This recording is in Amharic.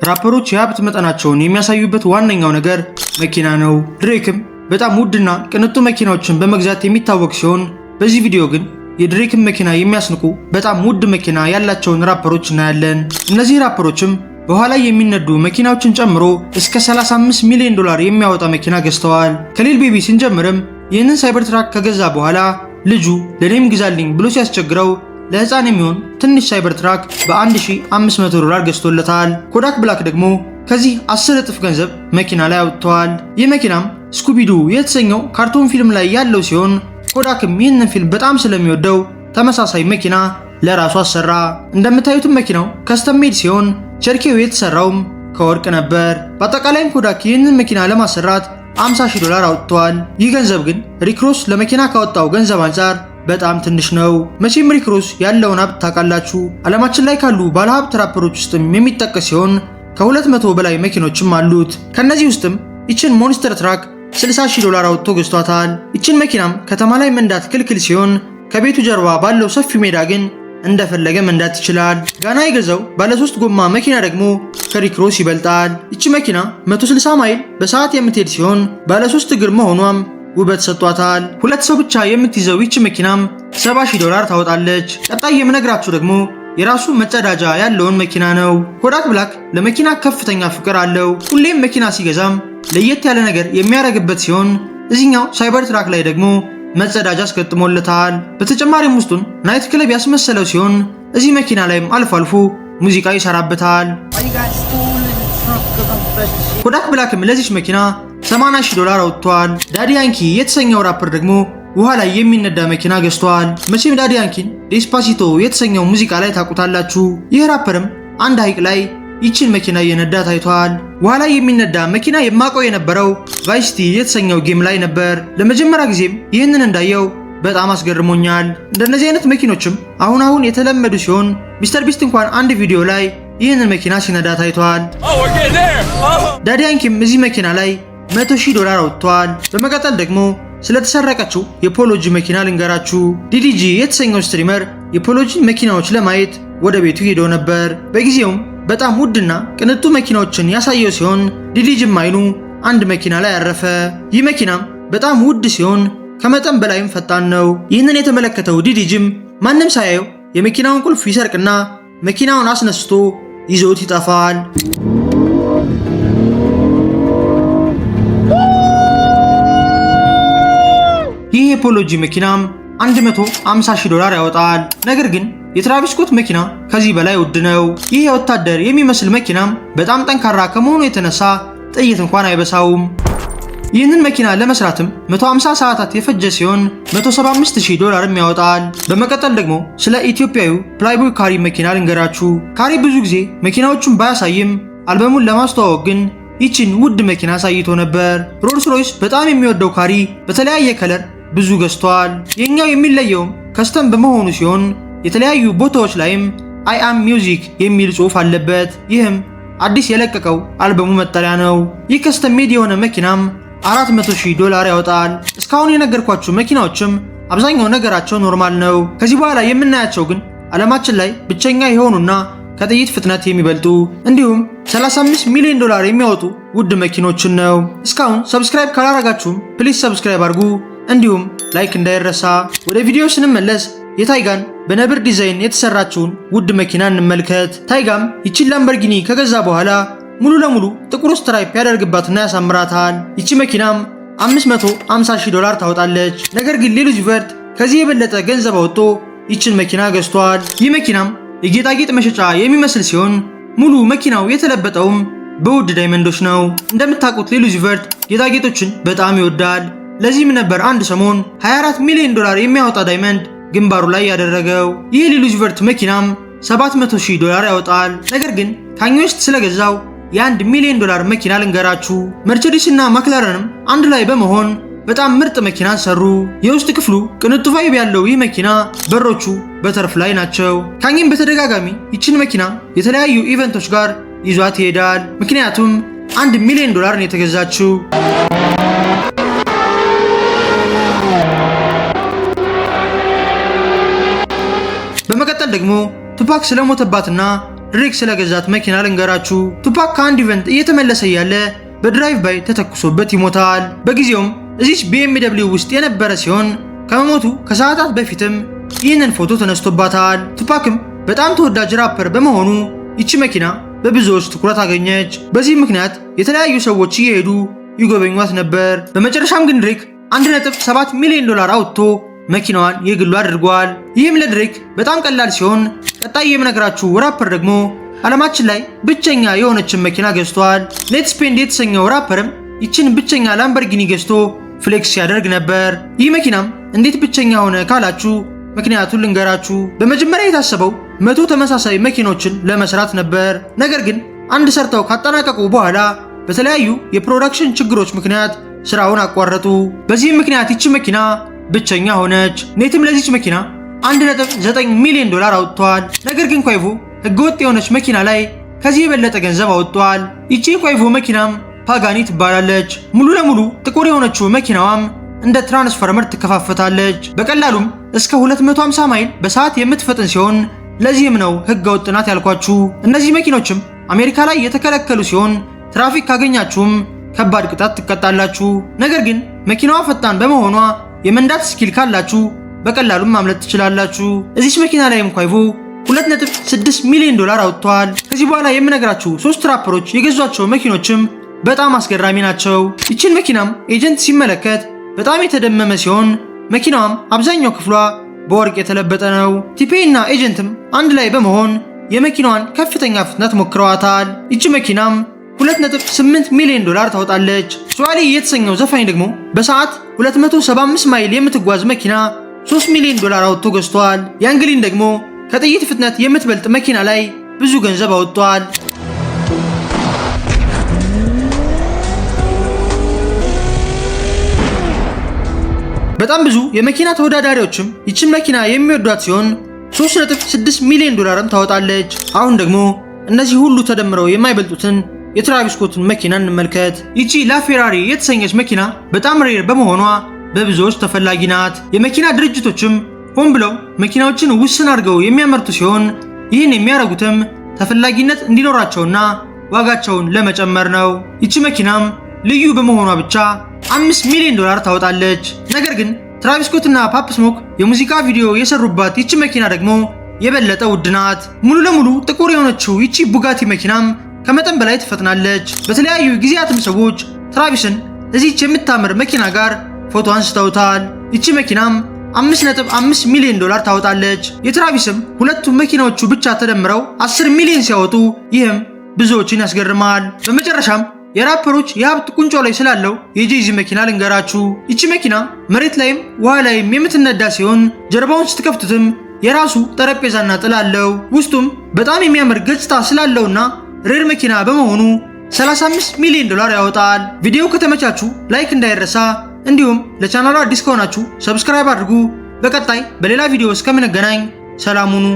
ራፐሮች የሀብት መጠናቸውን የሚያሳዩበት ዋነኛው ነገር መኪና ነው። ድሬክም በጣም ውድና ቅንጡ መኪናዎችን በመግዛት የሚታወቅ ሲሆን በዚህ ቪዲዮ ግን የድሬክን መኪና የሚያስንቁ በጣም ውድ መኪና ያላቸውን ራፐሮች እናያለን። እነዚህ ራፐሮችም በኋላ የሚነዱ መኪናዎችን ጨምሮ እስከ 35 ሚሊዮን ዶላር የሚያወጣ መኪና ገዝተዋል። ከሊል ቤቢ ስንጀምርም ይህንን ሳይበር ትራክ ከገዛ በኋላ ልጁ ለኔም ግዛልኝ ብሎ ሲያስቸግረው ለህፃን የሚሆን ትንሽ ሳይበር ትራክ በ1500 ዶላር ገዝቶለታል። ኮዳክ ብላክ ደግሞ ከዚህ 10 እጥፍ ገንዘብ መኪና ላይ አውጥተዋል። ይህ መኪናም ስኩቢዱ የተሰኘው ካርቶን ፊልም ላይ ያለው ሲሆን ኮዳክም ይህንን ፊልም በጣም ስለሚወደው ተመሳሳይ መኪና ለራሱ አሰራ። እንደምታዩትም መኪናው ከስተም ሜድ ሲሆን ቸርኬው የተሰራውም ከወርቅ ነበር። በአጠቃላይም ኮዳክ ይህንን መኪና ለማሰራት 50,000 ዶላር አውጥተዋል። ይህ ገንዘብ ግን ሪክሮስ ለመኪና ካወጣው ገንዘብ አንጻር በጣም ትንሽ ነው። መቼም ሪክሮስ ያለውን ሀብት ታውቃላችሁ። ዓለማችን ላይ ካሉ ባለሀብት ራፐሮች ውስጥም የሚጠቀስ ሲሆን ከ200 በላይ መኪኖችም አሉት። ከነዚህ ውስጥም ይችን ሞንስተር ትራክ 60,000 ዶላር አውጥቶ ገዝቷታል። ይችን መኪናም ከተማ ላይ መንዳት ክልክል ሲሆን ከቤቱ ጀርባ ባለው ሰፊ ሜዳ ግን እንደፈለገ መንዳት ይችላል። ጋና የገዛው ባለ 3 ጎማ መኪና ደግሞ ከሪክሮስ ይበልጣል። ይቺ መኪና 160 ማይል በሰዓት የምትሄድ ሲሆን ባለ 3 እግር መሆኗም ውበት ሰጥቷታል። 2 ሰው ብቻ የምትይዘው ይቺ መኪናም 70,000 ዶላር ታወጣለች። ቀጣይ የምነግራችሁ ደግሞ የራሱ መጸዳጃ ያለውን መኪና ነው። ኮዳክ ብላክ ለመኪና ከፍተኛ ፍቅር አለው። ሁሌም መኪና ሲገዛም ለየት ያለ ነገር የሚያደርግበት ሲሆን እዚህኛው ሳይበር ትራክ ላይ ደግሞ መጸዳጃ አስገጥሞለታል። በተጨማሪም ውስጡን ናይት ክለብ ያስመሰለው ሲሆን እዚህ መኪና ላይም አልፎ አልፎ ሙዚቃ ይሰራበታል። ኮዳክ ብላክም ለዚች መኪና 80,000 ዶላር አውጥቷል። ዳዲ ያንኪ የተሰኘው ራፐር ደግሞ ውሃ ላይ የሚነዳ መኪና ገዝቷል። መቼም ዳዲ ያንኪን ዴስፓሲቶ የተሰኘው ሙዚቃ ላይ ታውቁታላችሁ። ይህ ራፐርም አንድ ሐይቅ ላይ ይችን መኪና እየነዳ ታይቷል። ውሃ ላይ የሚነዳ መኪና የማውቀው የነበረው ቫይስቲ የተሰኘው ጌም ላይ ነበር። ለመጀመሪያ ጊዜም ይህንን እንዳየው በጣም አስገርሞኛል። እንደነዚህ አይነት መኪኖችም አሁን የተለመዱ ሲሆን ሚስተር ቢስት እንኳን አንድ ቪዲዮ ላይ ይህንን መኪና ሲነዳ ታይቷል። ዳዲ ያንኪም እዚህ መኪና ላይ 100,000 ዶላር አውጥቷል። በመቀጠል ደግሞ ስለተሰረቀችው የፖሎጂ መኪና ልንገራችሁ። ዲዲጂ የተሰኘው ስትሪመር የፖሎጂ መኪናዎች ለማየት ወደ ቤቱ ሄዶ ነበር። በጊዜውም በጣም ውድና ቅንጡ መኪናዎችን ያሳየው ሲሆን ዲዲጂም አይኑ አንድ መኪና ላይ ያረፈ። ይህ መኪናም በጣም ውድ ሲሆን ከመጠን በላይም ፈጣን ነው። ይህንን የተመለከተው ዲዲጂም ማንም ሳያየው የመኪናውን ቁልፍ ይሰርቅና መኪናውን አስነስቶ ይዞት ይጠፋል። ይህ የፖሎጂ መኪናም 150,000 ዶላር ያወጣል። ነገር ግን የትራቪስ ስኮት መኪና ከዚህ በላይ ውድ ነው። ይህ የወታደር የሚመስል መኪናም በጣም ጠንካራ ከመሆኑ የተነሳ ጥይት እንኳን አይበሳውም። ይህንን መኪና ለመስራትም 150 ሰዓታት የፈጀ ሲሆን 175,000 ዶላርም ያወጣል። በመቀጠል ደግሞ ስለ ኢትዮጵያዊ ፕላይቦይ ካሪ መኪና ልንገራችሁ። ካሪ ብዙ ጊዜ መኪናዎቹን ባያሳይም አልበሙን ለማስተዋወቅ ግን ይችን ውድ መኪና አሳይቶ ነበር። ሮልስ ሮይስ በጣም የሚወደው ካሪ በተለያየ ከለር ብዙ ገዝቷል። የኛው የሚለየውም ከስተም በመሆኑ ሲሆን የተለያዩ ቦታዎች ላይም አይ አም ሚውዚክ የሚል ጽሑፍ አለበት። ይህም አዲስ የለቀቀው አልበሙ መጠሪያ ነው። ይህ ከስተም ሜድ የሆነ መኪናም 400,000 ዶላር ያወጣል። እስካሁን የነገርኳችሁ መኪናዎችም አብዛኛው ነገራቸው ኖርማል ነው። ከዚህ በኋላ የምናያቸው ግን ዓለማችን ላይ ብቸኛ የሆኑና ከጥይት ፍጥነት የሚበልጡ እንዲሁም 35 ሚሊዮን ዶላር የሚያወጡ ውድ መኪኖችን ነው። እስካሁን ሰብስክራይብ ካላረጋችሁም ፕሊዝ ሰብስክራይብ አድርጉ፣ እንዲሁም ላይክ እንዳይረሳ። ወደ ቪዲዮ ስንመለስ የታይጋን በነብር ዲዛይን የተሰራችውን ውድ መኪና እንመልከት። ታይጋም ይችን ላምበርጊኒ ከገዛ በኋላ ሙሉ ለሙሉ ጥቁር ስትራይፕ ያደርግባትና ያሳምራታል። ይቺ መኪናም 550,000 ዶላር ታወጣለች። ነገር ግን ሌሎች ቨርት ከዚህ የበለጠ ገንዘብ አወጥቶ ይችን መኪና ገዝቷል። ይህ መኪናም የጌጣጌጥ መሸጫ የሚመስል ሲሆን ሙሉ መኪናው የተለበጠውም በውድ ዳይመንዶች ነው። እንደምታውቁት ሌሎች ቨርት ጌጣጌጦችን በጣም ይወዳል። ለዚህም ነበር አንድ ሰሞን 24 ሚሊዮን ዶላር የሚያወጣ ዳይመንድ ግንባሩ ላይ ያደረገው። ይህ ሌሎች ቨርት መኪናም 700,000 ዶላር ያወጣል። ነገር ግን ካኝ ዌስት ስለገዛው የ1 ሚሊዮን ዶላር መኪና ልንገራችሁ። መርቸዲስ እና ማክላረንም አንድ ላይ በመሆን በጣም ምርጥ መኪና ሰሩ። የውስጥ ክፍሉ ቅንጡ ቫይብ ያለው ይህ መኪና በሮቹ በተርፍ ላይ ናቸው። ካኝም በተደጋጋሚ ይችን መኪና የተለያዩ ኢቨንቶች ጋር ይዟት ይሄዳል። ምክንያቱም 1 ሚሊዮን ዶላር ነው የተገዛችው። በመቀጠል ደግሞ ቱፓክ ስለሞተባትና ድሬክ ስለገዛት መኪና ልንገራችሁ። ቱፓክ ከአንድ ኢቨንት እየተመለሰ ያለ በድራይቭ ባይ ተተኩሶበት ይሞታል። በጊዜውም እዚች BMW ውስጥ የነበረ ሲሆን ከመሞቱ ከሰዓታት በፊትም ይህንን ፎቶ ተነስቶባታል። ቱፓክም በጣም ተወዳጅ ራፐር በመሆኑ ይቺ መኪና በብዙዎች ትኩረት አገኘች። በዚህ ምክንያት የተለያዩ ሰዎች እየሄዱ ይጎበኟት ነበር። በመጨረሻም ግን ድሬክ $1.7 ሚሊዮን አውጥቶ መኪናዋን የግሉ አድርጓል። ይህም ለድሬክ በጣም ቀላል ሲሆን ቀጣይ የምነግራችሁ ራፐር ደግሞ ዓለማችን ላይ ብቸኛ የሆነችን መኪና ገዝቷል። ኔትስፔንድ የተሰኘው ራፐርም ይችን ብቸኛ ላምበርጊኒ ገዝቶ ፍሌክስ ሲያደርግ ነበር። ይህ መኪናም እንዴት ብቸኛ ሆነ ካላችሁ ምክንያቱን ልንገራችሁ። በመጀመሪያ የታሰበው 100 ተመሳሳይ መኪኖችን ለመስራት ነበር። ነገር ግን አንድ ሰርተው ካጠናቀቁ በኋላ በተለያዩ የፕሮዳክሽን ችግሮች ምክንያት ስራውን አቋረጡ። በዚህም ምክንያት ይቺ መኪና ብቸኛ ሆነች። ኔትም ለዚች መኪና $1.9 ሚሊዮን አውጥቷል። ነገር ግን ኳይቮ ህገወጥ የሆነች መኪና ላይ ከዚህ የበለጠ ገንዘብ አውጥቷል። ይቺ ኳይቮ መኪናም ፓጋኒ ትባላለች። ሙሉ ለሙሉ ጥቁር የሆነችው መኪናዋም እንደ ትራንስፎርመር ትከፋፈታለች። በቀላሉም እስከ 250 ማይል በሰዓት የምትፈጥን ሲሆን ለዚህም ነው ህገወጥ ናት ያልኳችሁ። እነዚህ መኪኖችም አሜሪካ ላይ የተከለከሉ ሲሆን ትራፊክ ካገኛችሁም ከባድ ቅጣት ትቀጣላችሁ። ነገር ግን መኪናዋ ፈጣን በመሆኗ የመንዳት ስኪል ካላችሁ በቀላሉም ማምለጥ ትችላላችሁ። እዚች መኪና ላይም ኳይቮ $2.6 ሚሊዮን አውጥቷል። ከዚህ በኋላ የምነግራችሁ 3 ራፐሮች የገዟቸው መኪኖችም በጣም አስገራሚ ናቸው። ይችን መኪናም ኤጀንት ሲመለከት በጣም የተደመመ ሲሆን መኪናዋም አብዛኛው ክፍሏ በወርቅ የተለበጠ ነው። ቲፔ እና ኤጀንትም አንድ ላይ በመሆን የመኪናዋን ከፍተኛ ፍጥነት ሞክረዋታል። ይቺ መኪናም $2.8 ሚሊዮን ታወጣለች። ስዋሊ የተሰኘው ዘፋኝ ደግሞ በሰዓት 275 ማይል የምትጓዝ መኪና $3 ሚሊዮን አውጥቶ ገዝቷል። ያንግሊን ደግሞ ከጥይት ፍጥነት የምትበልጥ መኪና ላይ ብዙ ገንዘብ አወጥቷል። በጣም ብዙ የመኪና ተወዳዳሪዎችም ይችን መኪና የሚወዷት ሲሆን $3.6 ሚሊዮን ታወጣለች። አሁን ደግሞ እነዚህ ሁሉ ተደምረው የማይበልጡትን የትራቪስ ስኮትን መኪና እንመልከት። ይቺ ላፌራሪ የተሰኘች መኪና በጣም ሬር በመሆኗ በብዙዎች ተፈላጊ ናት። የመኪና ድርጅቶችም ሆን ብለው መኪናዎችን ውስን አድርገው የሚያመርቱ ሲሆን ይህን የሚያደርጉትም ተፈላጊነት እንዲኖራቸውና ዋጋቸውን ለመጨመር ነው። ይቺ መኪናም ልዩ በመሆኗ ብቻ $5 ሚሊዮን ታወጣለች። ነገር ግን ትራቪስ ስኮት እና ፓፕ ስሞክ የሙዚቃ ቪዲዮ የሰሩባት ይቺ መኪና ደግሞ የበለጠ ውድ ናት። ሙሉ ለሙሉ ጥቁር የሆነችው ይቺ ቡጋቲ መኪናም ከመጠን በላይ ትፈጥናለች። በተለያዩ ጊዜያትም ሰዎች ትራቪስን እዚች የምታምር መኪና ጋር ፎቶ አንስተውታል። ይቺ መኪናም $5.5 ሚሊዮን ታወጣለች። የትራቪስም ሁለቱም መኪናዎቹ ብቻ ተደምረው 10 ሚሊዮን ሲያወጡ ይህም ብዙዎችን ያስገርማል። በመጨረሻም የራፐሮች የሀብት ቁንጮ ላይ ስላለው የጄዚ መኪና ልንገራችሁ። ይቺ መኪና መሬት ላይም ውሃ ላይም የምትነዳ ሲሆን ጀርባውን ስትከፍቱትም የራሱ ጠረጴዛና ጥላ አለው። ውስጡም በጣም የሚያምር ገጽታ ስላለውና ሬር መኪና በመሆኑ $35 ሚሊዮን ያወጣል። ቪዲዮ ከተመቻችሁ ላይክ እንዳይረሳ፣ እንዲሁም ለቻናሉ አዲስ ከሆናችሁ ሰብስክራይብ አድርጉ። በቀጣይ በሌላ ቪዲዮ እስከምንገናኝ ሰላም ሁኑ።